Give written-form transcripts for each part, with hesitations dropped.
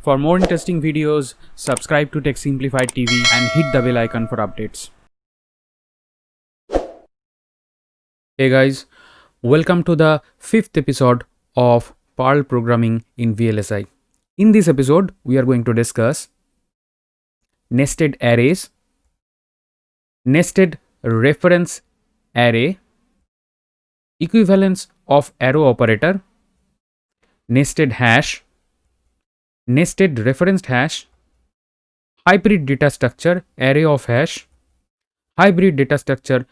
For more interesting videos, subscribe to Tech Simplified TV and hit the bell icon for updates. Hey guys, welcome to the 5th episode of PERL programming in VLSI. In this episode, we are going to discuss nested arrays, nested reference array, equivalence of arrow operator, nested hash, nested referenced hash, hybrid data structure array of hash, hybrid data structure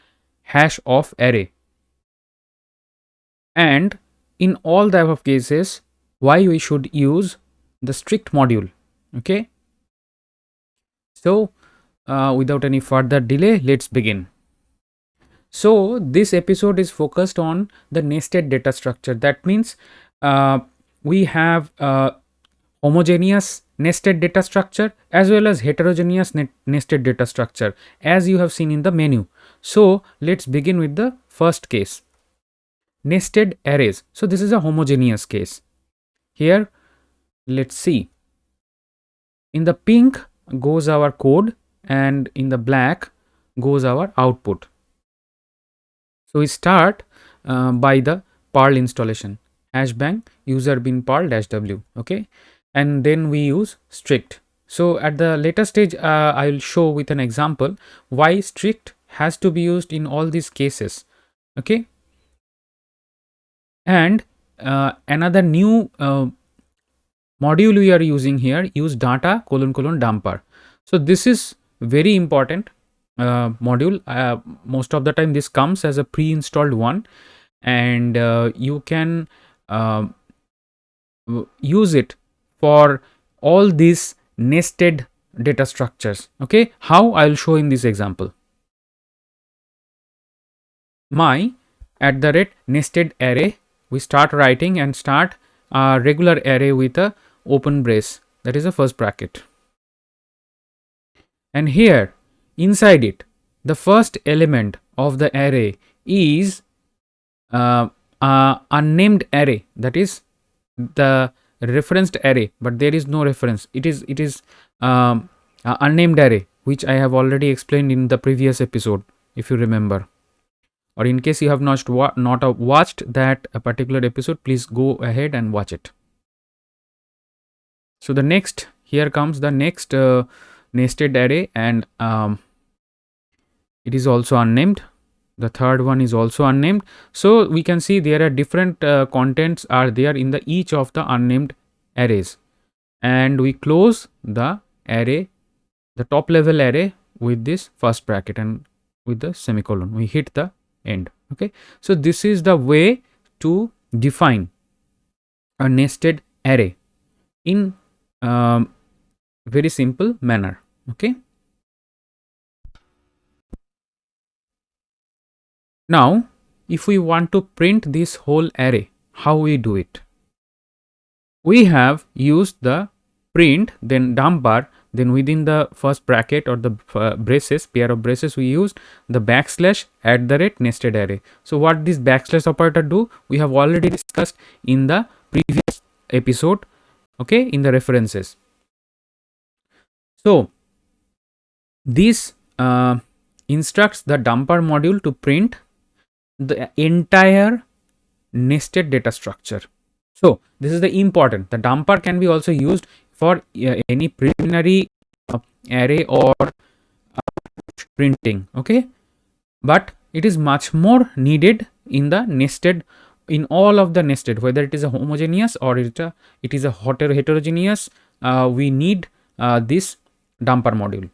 hash of array, and in all the above cases why we should use the strict module. Okay, so without any further delay, let's begin. So this episode is focused on the nested data structure. That means we have homogeneous nested data structure as well as heterogeneous nested data structure, as you have seen in the menu. So let's begin with the first case, nested arrays. So this is a homogeneous case. Here let's see, in the pink goes our code and in the black goes our output. So we start by the PERL installation, hashbang user bin PERL -w. Okay, and then we use strict. So at the later stage I will show with an example why strict has to be used in all these cases. Okay, and another new module we are using here, use data : dumper. So this is very important module. Most of the time this comes as a pre-installed one, and you can use it for all these nested data structures. Okay, how? I will show in this example. My @nested array, we start writing and start a regular array with a open brace, that is the first bracket, and here inside it the first element of the array is unnamed array, that is the referenced array, but there is no reference. It is unnamed array, which I have already explained in the previous episode, if you remember, or in case you have not watched that particular episode, please go ahead and watch it. So the next, here comes the next nested array, and it is also unnamed. The third one is also unnamed. So we can see there are different contents are there in the each of the unnamed arrays, and we close the array, the top level array, with this first bracket and with the semicolon we hit the end. Okay, so this is the way to define a nested array in very simple manner. Okay, now if we want to print this whole array, how we do it? We have used the print, then dumper, then within the first bracket or the braces, pair of braces, we used the \@ nested array. So what this \ operator do, we have already discussed in the previous episode, okay, in the references. So this instructs the dumper module to print the entire nested data structure. So this is the important. The dumper can be also used for any preliminary array or printing. Okay, but it is much more needed in the nested, in all of the nested, whether it is a homogeneous or it is a heterogeneous. We need this dumper module.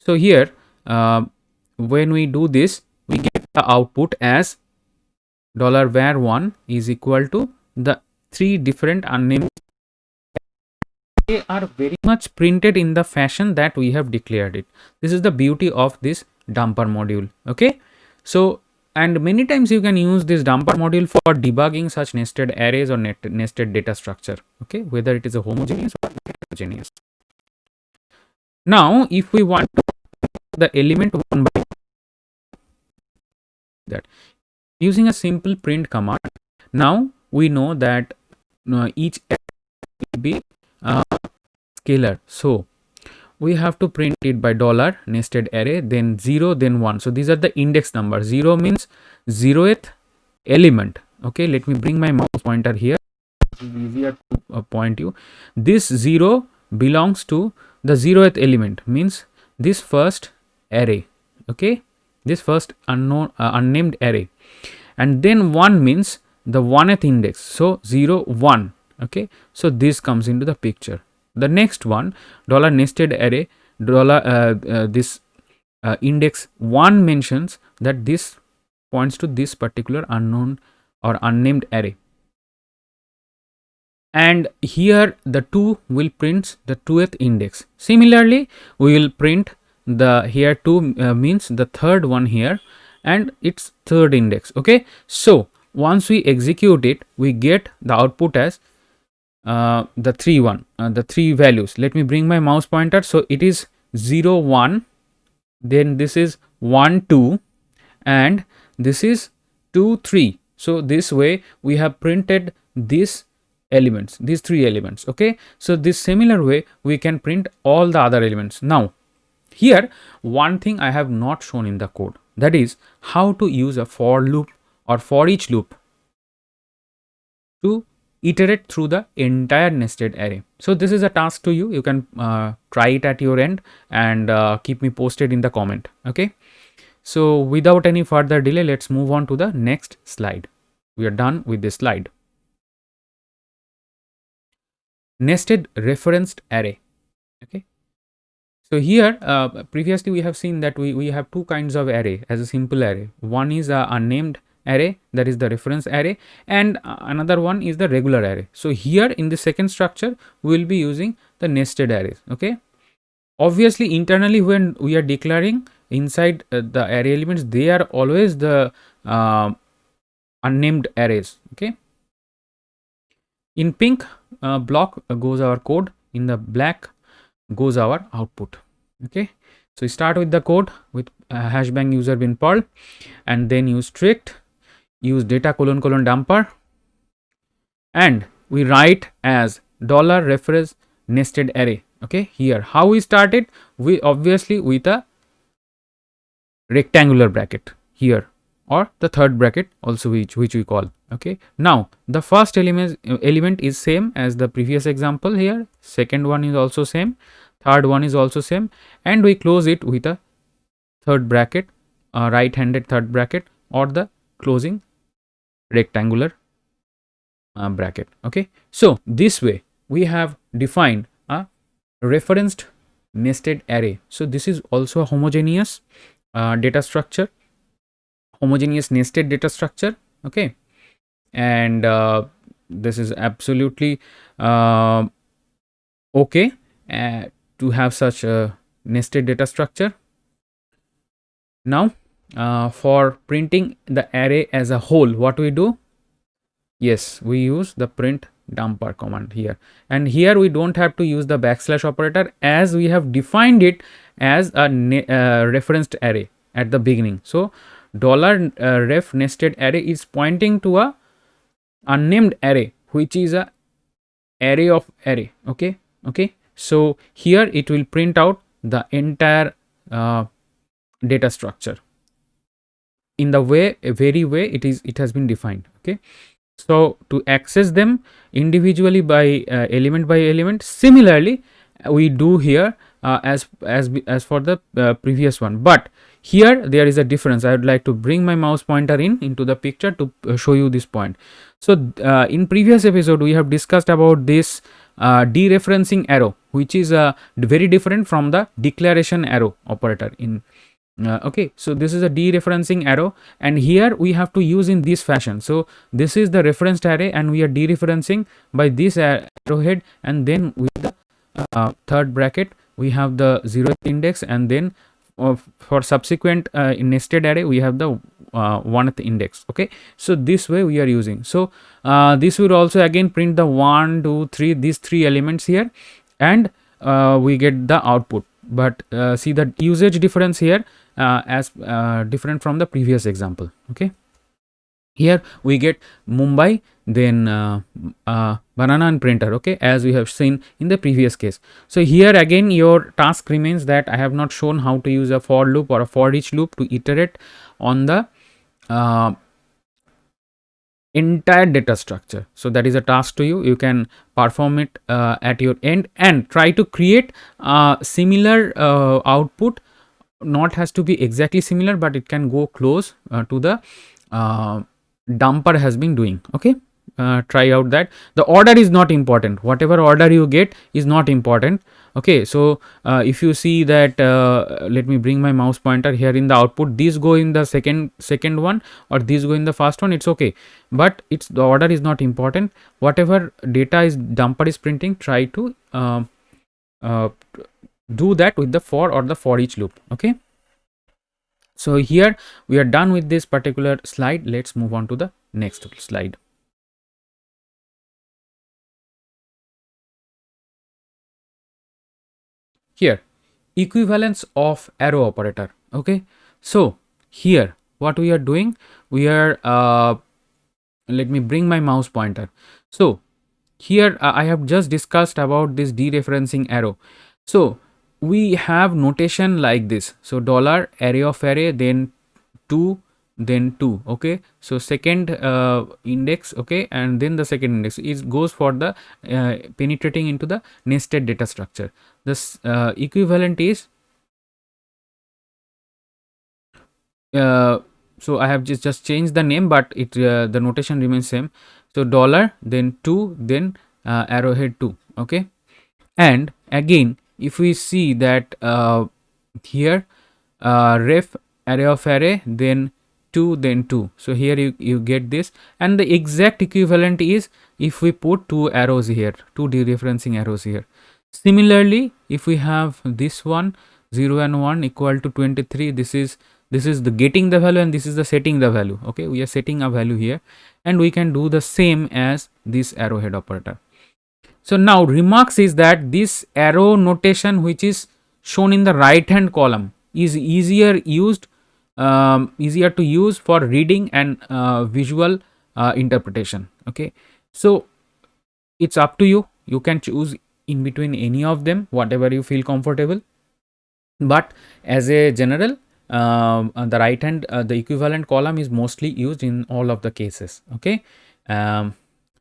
So here when we do this, we get the output as $var1 is equal to the 3 different unnamed. They are very much printed in the fashion that we have declared it. This is the beauty of this dumper module. Okay, so and many times you can use this dumper module for debugging such nested arrays or nested data structure. Okay, whether it is a homogeneous or heterogeneous. Now if we want the element one by that, Using a simple print command, now we know that each will be scalar. So we have to print it by dollar nested array, then 0, then 1. So these are the index numbers. 0 means 0th element. Okay, let me bring my mouse pointer here. It is easier to point you. This 0 belongs to the 0th element, means this first array. Okay, this first unnamed array, and then 1 means the 1th index. So 0 1. Okay, so this comes into the picture. The next one, dollar nested array, dollar this index 1 mentions that this points to this particular unknown or unnamed array, and here the 2 will print the 2th index. Similarly, we will print the here 2 means the third one here and its third index. Okay, so once we execute it, we get the output as the 3 values. Let me bring my mouse pointer. So it is 0 1, then this is 1 2, and this is 2 3. So this way we have printed these elements, these 3 elements. Okay, so this similar way we can print all the other elements. Now here one thing I have not shown in the code, that is how to use a for loop or for each loop to iterate through the entire nested array. So this is a task to you. You can try it at your end and keep me posted in the comment. Okay, so without any further delay, let's move on to the next slide. We are done with this slide. Nested referenced array. Okay, so here previously we have seen that we have two kinds of array as a simple array. One is a unnamed array, that is the reference array, and another one is the regular array. So here in the second structure we will be using the nested arrays. Okay, obviously internally when we are declaring inside the array elements, they are always the unnamed arrays. Okay, in pink block goes our code, in the black goes our output. Okay, so we start with the code with hashbang user bin PERL, and then use strict, use data colon colon dumper, and we write as dollar reference nested array. Okay, here how we started, we obviously with a rectangular bracket here, or the third bracket also which we call. Okay, now the first element is same as the previous example here, second one is also same, third one is also same, and we close it with a third bracket, right handed third bracket, or the closing rectangular bracket. Okay, so this way we have defined a referenced nested array. So this is also a homogeneous data structure, homogeneous nested data structure. Okay, and this is absolutely okay to have such a nested data structure. Now for printing the array as a whole, what we do? Yes, we use the print dumper command here, and here we don't have to use the backslash operator as we have defined it as a referenced array at the beginning. So dollar ref nested array is pointing to a unnamed array, which is a array of array. Okay, so here it will print out the entire data structure in the very way it has been defined. Okay, so to access them individually by element, similarly we do here as for the previous one, but here there is a difference. I would like to bring my mouse pointer into the picture to show you this point. So in previous episode we have discussed about this dereferencing arrow, which is very different from the declaration arrow operator in okay, so this is a dereferencing arrow, and here we have to use in this fashion. So this is the referenced array and we are dereferencing by this arrowhead, and then with the third bracket we have the 0th index, and then for subsequent nested array we have the 1th index. Okay, so this way we are using. So this will also again print the 1 2 3, these 3 elements here, and we get the output. But see the usage difference here as different from the previous example. Okay, Here we get Mumbai, then banana and printer, okay, as we have seen in the previous case. So here again your task remains that I have not shown how to use a for loop or a for each loop to iterate on the uh, entire data structure. So that is a task to you. You can perform it at your end and try to create similar output. Not has to be exactly similar, but it can go close to the uh, dumper has been doing. Okay, try out that. The order is not important. Whatever order you get is not important. Okay, so if you see that, let me bring my mouse pointer here in the output. These go in the second one, or these go in the first one. It's okay, but it's the order is not important. Whatever data is dumper is printing, try to uh, do that with the for or the for each loop. Okay, so here we are done with this particular slide. Let's move on to the next slide. Here, equivalence of arrow operator. Okay, so here what we are doing, we are let me bring my mouse pointer. So here I have just discussed about this dereferencing arrow. So we have notation like this. So dollar array of array, then 2, then 2. Okay, so second index, okay, and then the second index is goes for the penetrating into the nested data structure. This equivalent is so I have just changed the name, but it the notation remains same. So dollar, then 2, then arrowhead 2. Okay, and again if we see that here ref array of array, then 2, then 2. So here you get this, and the exact equivalent is if we put two arrows here, two dereferencing arrows here. Similarly, if we have this one 0 and 1 equal to 23, this is the getting the value and this is the setting the value. Okay, we are setting a value here, and we can do the same as this arrowhead operator. So now remarks is that this arrow notation which is shown in the right hand column is easier to use for reading and visual interpretation. Okay, so it's up to you. You can choose in between any of them, whatever you feel comfortable. But as a general, the right hand, the equivalent column is mostly used in all of the cases. Okay,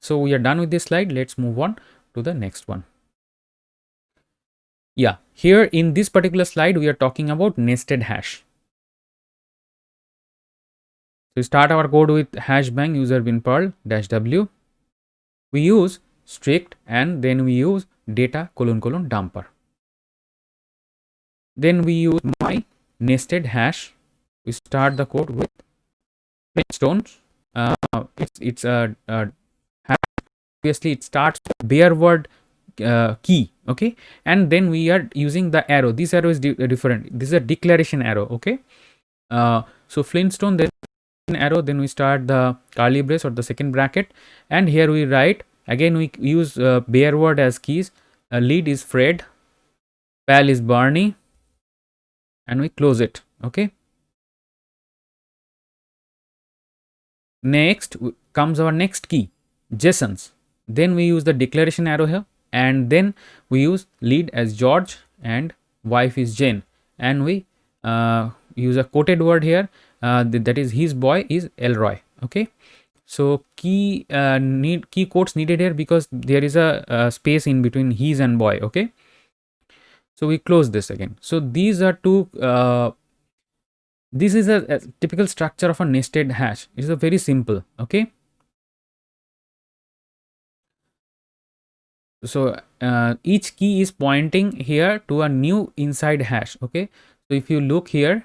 so we are done with this slide. Let's move on to the next one. Yeah, here in this particular slide, we are talking about nested hash. So we start our code with hash bang user bin PERL -w. We use strict and then we use data : dumper. Then we use my nested hash. We start the code with stones. It's a obviously it starts bare word key. Okay, and then we are using the arrow. This arrow is different. This is a declaration arrow. Okay, so Flintstone, then arrow, then we start the curly brace or the second bracket, and here we write again. We use bare word as keys. Lead is Fred, pal is Barney, and we close it. Okay, next comes our next key, Jason's. Then we use the declaration arrow here, and then we use lead as George and wife is Jane, and we use a quoted word here, that is his boy is Elroy. Okay, so key quotes needed here because there is a space in between his and boy. Okay, so we close this again. So these are two this is a typical structure of a nested hash. It is a very simple. Okay, so each key is pointing here to a new inside hash. Okay, so if you look here,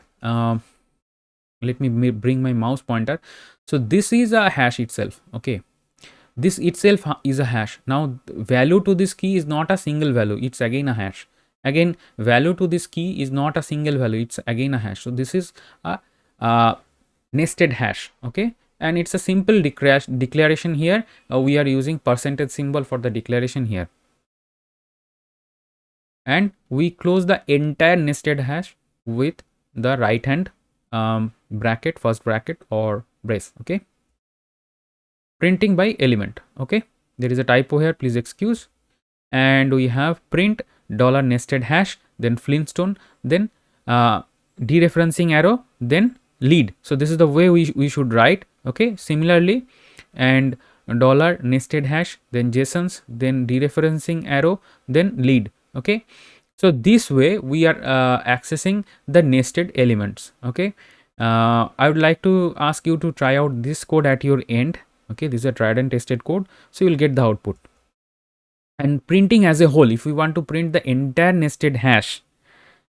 let me bring my mouse pointer. So this is a hash itself. Okay, this itself is a hash. Now value to this key is not a single value, it's again a hash. Again, value to this key is not a single value, it's again a hash. So this is a nested hash. Okay, and it's a simple declaration here. We are using percentage symbol for the declaration here, and we close the entire nested hash with the right hand bracket, first bracket or brace. Okay, printing by element. Okay, there is a typo here, please excuse. And we have print dollar nested hash, then flintstone, then dereferencing arrow, then lead. So this is the way we should write. Okay, similarly, and dollar nested hash, then JSONs, then dereferencing arrow, then lead. Okay, so this way we are accessing the nested elements. Okay, I would like to ask you to try out this code at your end. Okay, this is a tried and tested code, so you will get the output. And printing as a whole, if we want to print the entire nested hash,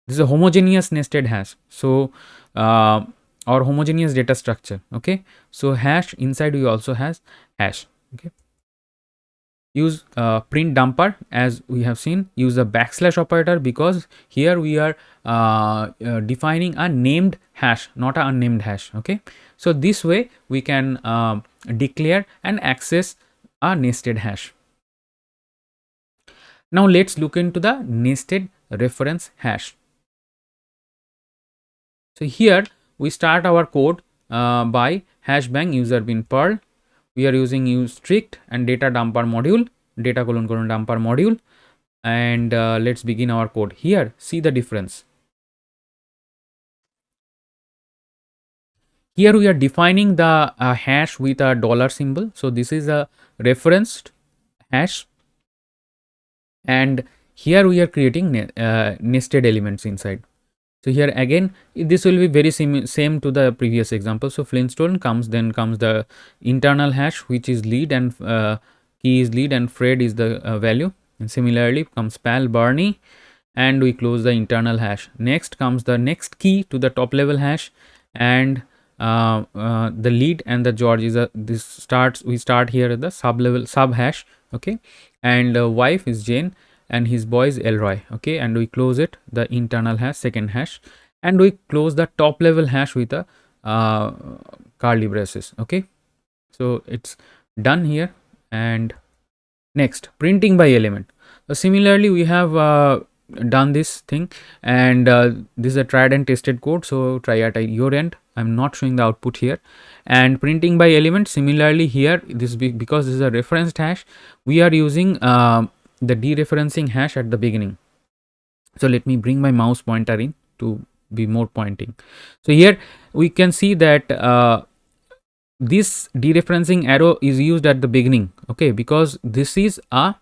this is a homogeneous nested hash. So or homogeneous data structure. Okay, so hash inside we also has hash. Okay, use print dumper, as we have seen. Use the backslash operator because here we are defining a named hash, not an unnamed hash. Okay, so this way we can declare and access a nested hash. Now let's look into the nested reference hash. So here we start our code by hashbang user bin PERL. We are using use strict and data dumper module, data : dumper module, and let's begin our code. Here, see the difference. Here we are defining the hash with a dollar symbol. So this is a referenced hash, and here we are creating nested elements inside. So here again this will be very same to the previous example. So Flintstone comes, then comes the internal hash which is lead, and key is lead, and Fred is the value, and similarly comes Pal, Barney, and we close the internal hash. Next comes the next key to the top level hash, and the lead and the George is we start here at the sub level sub hash. Okay, and wife is Jane and his boy is Elroy. Okay, and we close it the internal hash, second hash, and we close the top level hash with a curly braces. Okay, so it's done here. And next, printing by element. Similarly we have done this thing, and this is a tried and tested code, so try at your end. I'm not showing the output here. And printing by element, similarly here, this because this is a referenced hash, we are using the dereferencing hash at the beginning. So let me bring my mouse pointer in to be more pointing. So here we can see that this dereferencing arrow is used at the beginning. Okay, because this is a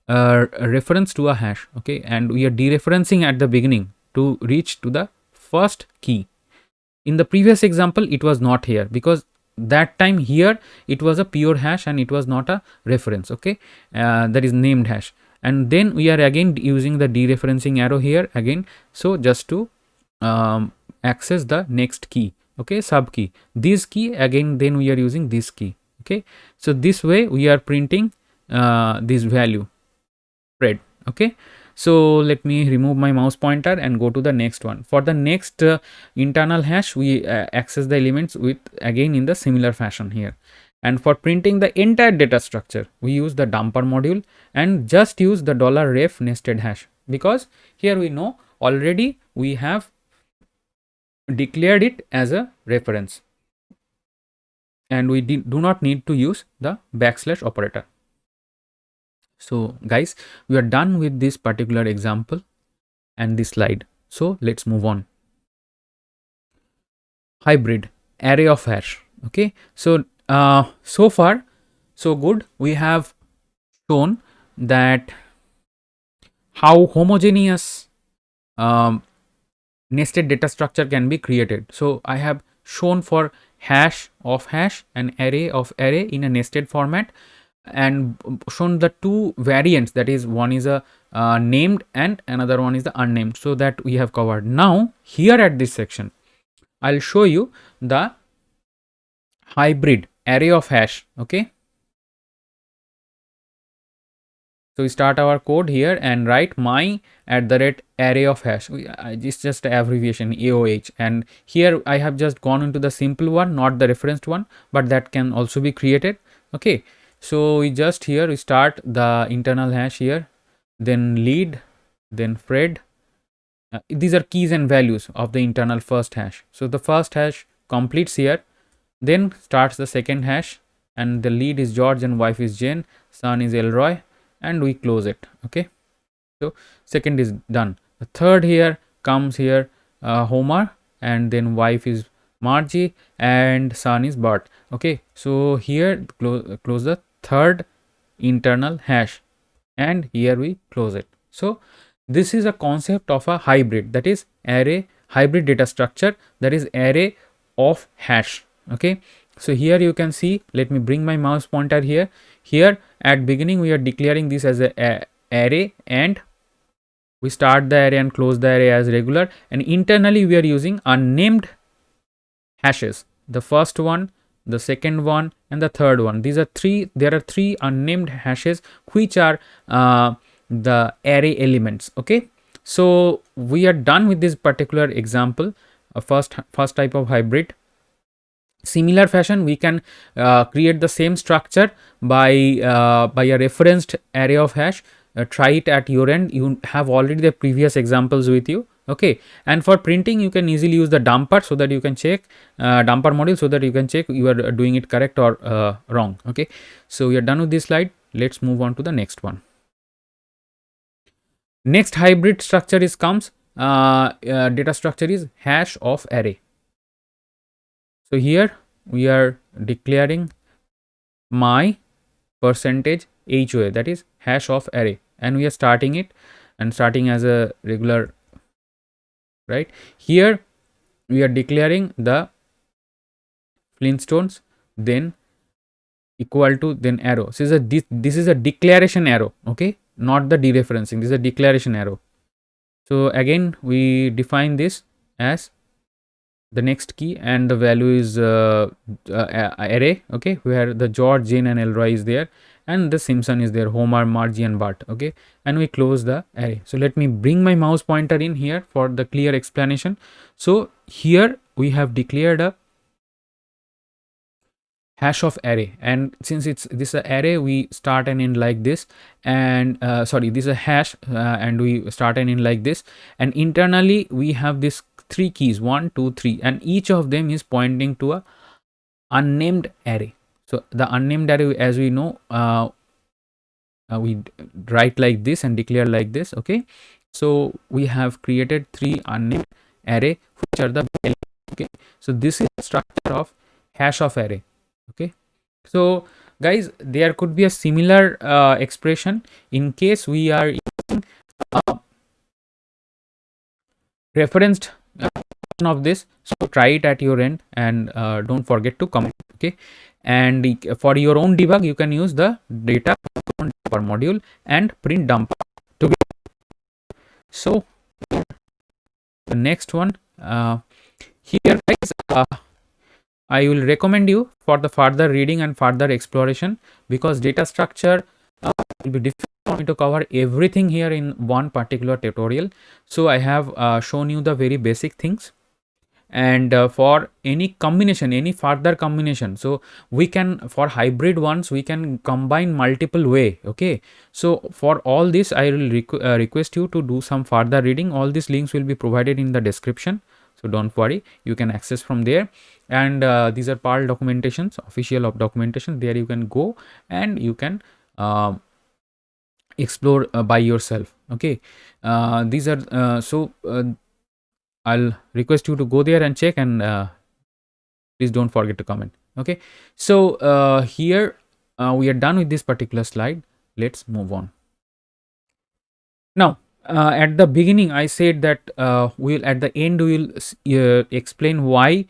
reference to a hash. Okay, and we are dereferencing at the beginning to reach to the first key. In the previous example it was not here because that time here it was a pure hash and it was not a reference. Okay, that is named hash, and then we are again using the dereferencing arrow here again, so just to access the next key. Okay, sub key, this key again, then we are using this key. Okay, so this way we are printing this value Fred. Okay, so let me remove my mouse pointer and go to the next one. For the next internal hash, we access the elements with again in the similar fashion here. And for printing the entire data structure, we use the dumper module and just use the $ref nested hash, because here we know already we have declared it as a reference, and we do not need to use the backslash operator. So guys, we are done with this particular example and this slide. So let's move on. Hybrid array of hash. Okay, so so far so good. We have shown that how homogeneous nested data structure can be created. So I have shown for hash of hash, an array of array in a nested format, and shown the two variants, that is one is a named and another one is the unnamed, so that we have covered. Now here at this section I'll show you the hybrid array of hash. Okay, so we start our code here and write my @array of hash. It's just an abbreviation, AOH, and here I have just gone into the simple one, not the referenced one, but that can also be created. Okay, so we just here we start the internal hash here, then lead, then Fred. These are keys and values of the internal first hash. So the first hash completes here, then starts the second hash, and the lead is George and wife is Jane, son is Elroy, and we close it. Okay, so second is done. The third here comes here, Homer, and then wife is Margie and son is Bart. Okay, so here close the third internal hash, and here we close it. So this is a concept of a hybrid, that is array hybrid data structure, that is array of hash. Okay, so here you can see, let me bring my mouse pointer here. Here at beginning we are declaring this as a array, and we start the array and close the array as regular, and internally we are using unnamed hashes. The first one, the second one, and the third one. These are three. There are three unnamed hashes which are the array elements. Okay, so we are done with this particular example. First type of hybrid. Similar fashion, we can create the same structure by a referenced array of hash. Try it at your end. You have already the previous examples with you. Okay, and for printing you can easily use the dumper, so that you can check dumper module, so that you can check you are doing it correct or wrong. Okay, so we are done with this slide. Let's move on to the next one. Next hybrid structure is comes data structure is hash of array. So here we are declaring my percentage HOA, that is hash of array, and we are starting it and starting as a regular, right? Here we are declaring the Flintstones, then equal to, then arrow. So this is a declaration arrow. Okay, not the dereferencing. This is a declaration arrow. So again we define this as the next key, and the value is array. Okay, where the George, Jane, and Elroy is there, and the Simpson is there, Homer, Margie, and Bart. Okay, and we close the array. So let me bring my mouse pointer in here for the clear explanation. So here we have declared a hash of array, and since it's this array, we start and end like this, and sorry, this is a hash, and we start and end like this, and internally we have this three keys, 1 2 3, and each of them is pointing to a unnamed array. So the unnamed array, as we know, we write like this and declare like this. Okay, so we have created three unnamed array which are the okay. So this is the structure of hash of array. Okay, so guys, there could be a similar expression in case we are using referenced of this. So try it at your end, and don't forget to comment. Okay, and for your own debug you can use the data dumper module and print dump together. So the next one, here guys, I will recommend you for the further reading and further exploration, because data structure will be difficult for me to cover everything here in one particular tutorial. So I have shown you the very basic things, and for any combination, any further combination, so we can, for hybrid ones, we can combine multiple way. Okay, so for all this I will request you to do some further reading. All these links will be provided in the description, so don't worry, you can access from there. And these are PERL documentations, official of documentation. There you can go and you can explore by yourself. Okay, these are I'll request you to go there and check, and please don't forget to comment. Okay, so here we are done with this particular slide. Let's move on. Now at the beginning I said that at the end we will explain why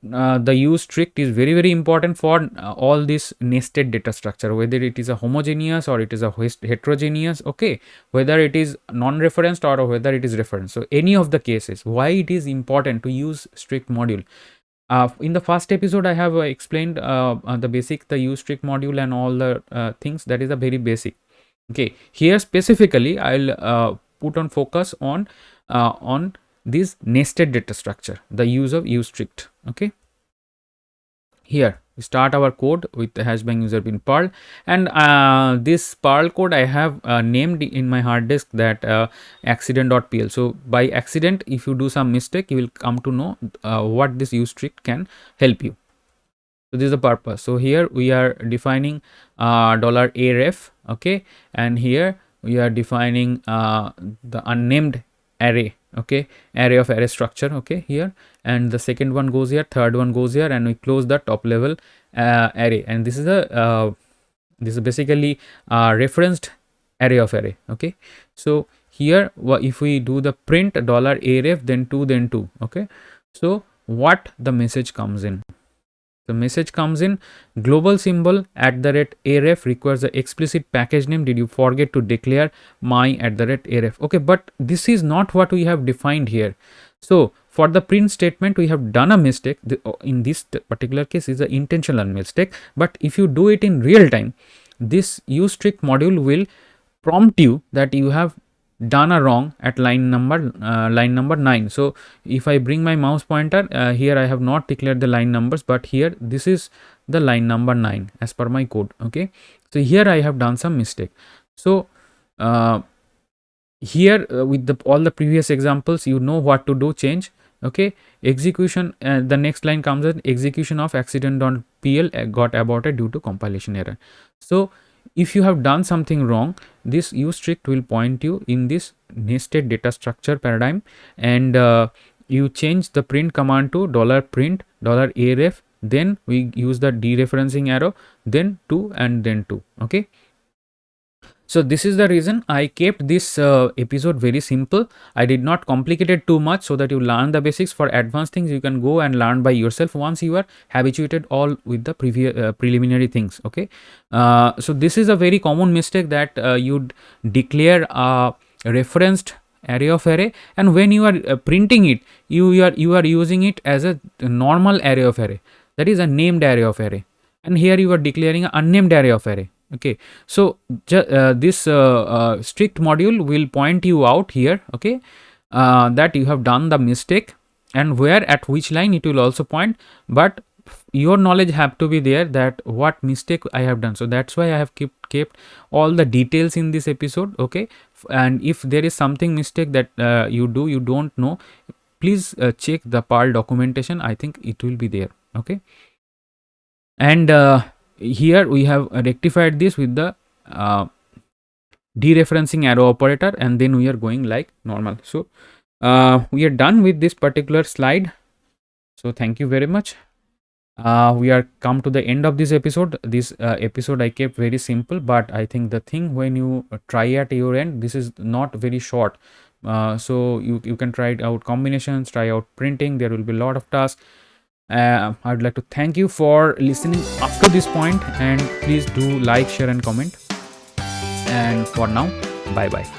the use strict is very important for all this nested data structure, whether it is a homogeneous or it is a heterogeneous. Okay, whether it is non-referenced or whether it is referenced. So any of the cases, why it is important to use strict module. In the first episode I have explained the basic, the use strict module and all the things. That is a very basic. Okay, here specifically I'll put on focus on this nested data structure, the use of use strict. Okay, here we start our code with the hashbang user bin PERL, and this PERL code I have named in my hard disk that accident.pl. so by accident, if you do some mistake, you will come to know what this use strict can help you. So this is the purpose. So here we are defining dollar $aref, okay, and here we are defining the unnamed array, okay, array of array structure, okay, here, and the second one goes here, third one goes here, and we close the top level array, and this is a this is basically referenced array of array, okay. So here if we do the print dollar $aref then 2, okay, so what the message comes in? The message comes in global symbol @aref requires the explicit package name. Did you forget to declare my @aref? Okay, but this is not what we have defined here. So for the print statement, we have done a mistake. In this particular case is an intentional mistake. But if you do it in real time, this usestrict module will prompt you that you have done a wrong at line number 9. So if I bring my mouse pointer here, I have not declared the line numbers, but here this is the line number 9 as per my code, okay. So here I have done some mistake. So here with all the previous examples, you know what to do, change, okay. Execution, the next line comes in execution of accident.pl got aborted due to compilation error. So if you have done something wrong, this usestrict will point you in this nested data structure paradigm, and you change the print command to $print $aref, then we use the dereferencing arrow, then 2 and then 2, okay. So this is the reason I kept this episode very simple. I did not complicate it too much so that you learn the basics. For advanced things, you can go and learn by yourself once you are habituated all with the previous preliminary things, okay. So this is a very common mistake that you declare a referenced array of array, and when you are printing it, you are using it as a normal array of array, that is a named array of array, and here you are declaring an unnamed array of array, okay. So this strict module will point you out here, okay, that you have done the mistake, and where at which line it will also point, but your knowledge have to be there that what mistake I have done. So that's why I have kept all the details in this episode, okay. And if there is something mistake that you don't know, please check the PERL documentation. I think it will be there, okay. And here we have rectified this with the dereferencing arrow operator, and then we are going like normal. So we are done with this particular slide. So thank you very much. We are come to the end of this episode. This episode I kept very simple, but I think the thing when you try at your end, this is not very short. So you can try it out combinations, try out printing. There will be a lot of tasks. I would like to thank you for listening up to this point, and please do like, share and comment. And for now, bye bye.